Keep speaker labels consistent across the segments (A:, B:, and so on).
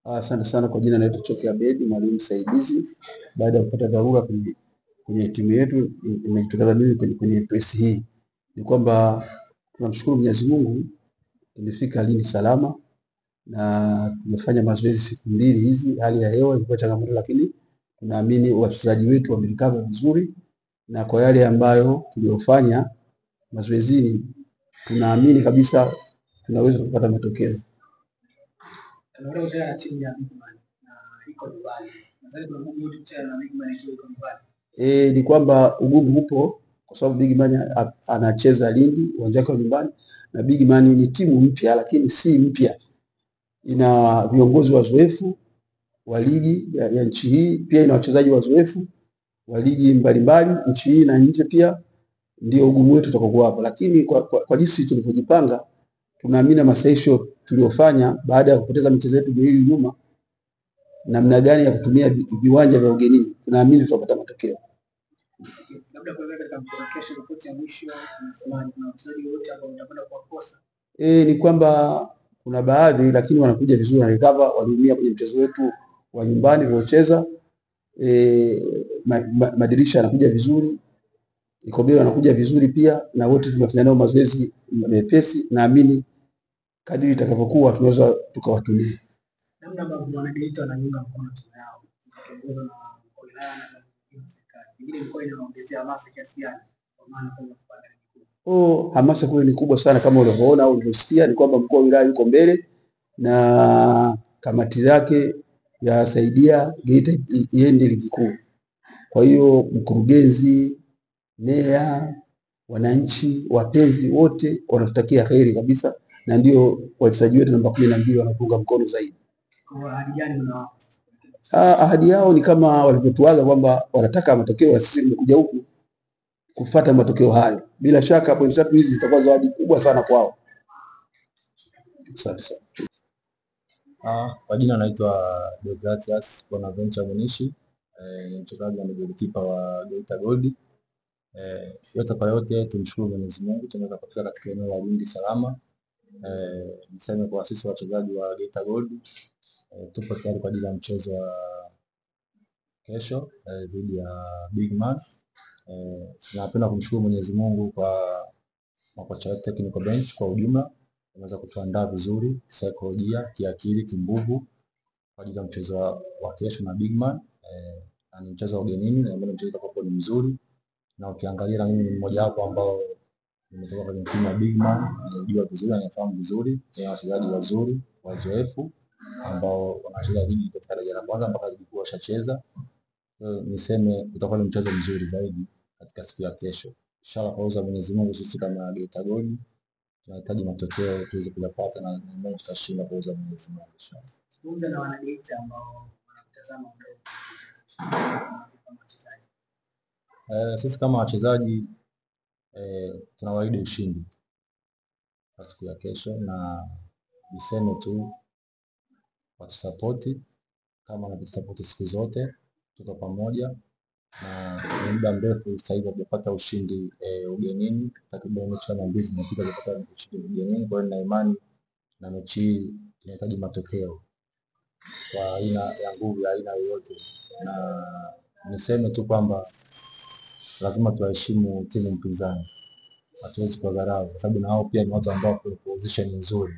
A: Asante sana. Kwa jina naitwa Choki Abedi, mwalimu msaidizi. Baada ya kupata dharura kwenye timu yetu imejitokeza mimi kwenye press hii, ni kwamba tunamshukuru Mwenyezi Mungu tumefika Lindi salama na tumefanya mazoezi siku mbili hizi. Hali ya hewa ilikuwa changamoto, lakini tunaamini wachezaji wetu wamelikava vizuri, na kwa yale ambayo tuliofanya mazoezini tunaamini kabisa tunaweza kupata matokeo. Ni kwamba ugumu upo kwa sababu Big Man anacheza Lindi, uwanja wake wa nyumbani, na Big Man ni timu mpya, lakini si mpya, ina viongozi wazoefu wa ligi ya nchi hii, pia ina wachezaji wazoefu wa ligi mbalimbali nchi hii na nje pia. Ndio ugumu wetu utakokuwa hapo, lakini kwa jinsi tulivyojipanga tunaamini masahisho tuliofanya baada ya kupoteza michezo yetu miwili nyuma, namna gani ya kutumia viwanja vya ugenini, tunaamini tutapata matokeo.
B: Labda kwa katika mchezo kesho, ripoti ya mwisho na wachezaji wote ambao watakwenda kuwakosa.
A: Ni kwamba kuna baadhi lakini wanakuja vizuri na recover, waliumia kwenye mchezo wetu wa nyumbani tuliocheza. Madirisha yanakuja vizuri, Ikobelo anakuja vizuri pia, na wote tumefanya nao mazoezi mepesi. Naamini kadiri itakavyokuwa tunaweza tukawatumia.
B: Namna ambavyo wanageita wanaunga mkono timu yao wakiongozwa na wilaya na serikali, nyingine ilikuwa inaongezea hamasa kiasi gani kwa maana kwamba kupanda?
A: Hamasa kule ni kubwa sana, kama unavyoona au ulivyosikia, ni kwamba mkuu wa wilaya yuko mbele na kamati yake yasaidia Geita iende ligi kuu. Kwa hiyo mkurugenzi, meya, wananchi, wapenzi wote wanatutakia heri kabisa, na ndio wachezaji wetu namba 12 wanatunga mkono zaidi. Ahadi yao ni kama walivyotuaga kwamba wanataka matokeo, na sisi tumekuja huku kufuata matokeo hayo. Bila shaka pointi 3 hizi zitakuwa zawadi kubwa sana kwao. Asante sana.
C: Kwa jina naitwa Deogratias Bonaventure Munishi, ni mchezaji na goalkeeper wa Geita Gold. Yote kwa yote tumshukuru Mwenyezi Mungu tumeweza kufika katika eneo la Lindi salama. Niseme kwa sisi wachezaji wa Geita Gold tupo tayari kwa ajili ya mchezo wa kesho dhidi ya Big Man. Napenda kumshukuru Mwenyezi Mungu kwa makocha wetu technical bench kwa ujumla, wameweza kutuandaa vizuri kisaikolojia, kiakili, kimbugu kwa ajili ya mchezo wa kesho na Big Man. Ni mchezo wa ugenini na mchezo utakuwa ni mzuri, na ukiangalia na mimi ni mmoja wapo ambao nimetoka kwenye timu ya Big Man, najua vizuri na nafahamu vizuri, ni wachezaji wazuri, wazoefu ambao wanacheza ligi katika daraja la kwanza mpaka ligi kuu washacheza. Niseme utakuwa ni mchezo mzuri zaidi katika siku ya kesho. Inshallah kwa Mwenyezi Mungu, sisi kama Geita Gold tunahitaji matokeo tuweze kuyapata, na Mungu tutashinda kwa Mwenyezi Mungu inshallah.
B: Zungumza na wana Geita ambao wanatazama
C: sisi kama wachezaji tunawaahidi ushindi kwa siku ya kesho, na niseme tu watusapoti kama wanatusapoti siku zote. Tuko pamoja na muda mrefu sasa hivi hajapata ushindi ugenini, takriban mechi na mbili zimepita kupata ushindi ugenini. Kwa hiyo nina imani na mechi hii inahitaji matokeo kwa aina ya nguvu ya aina yoyote, na niseme tu kwamba lazima tuheshimu timu mpinzani, hatuwezi kudharau kwa sababu nao pia ni watu ambao wako position nzuri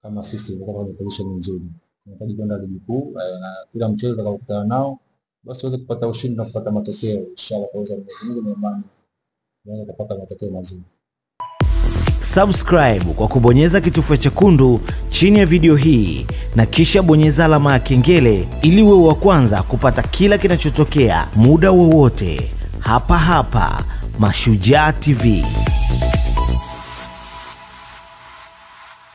C: kama sisi, tuko kwenye position nzuri. Tunahitaji kwenda ligi kuu, na kila mchezo tutakapokutana nao basi tuweze kupata ushindi na kupata matokeo inshallah kwa Mwenyezi Mungu, na imani tunaweza kupata matokeo mazuri.
D: Subscribe kwa kubonyeza kitufe chekundu chini ya video hii na kisha bonyeza alama ya kengele ili uwe wa kwanza kupata kila kinachotokea muda wowote hapa Mashujaa TV.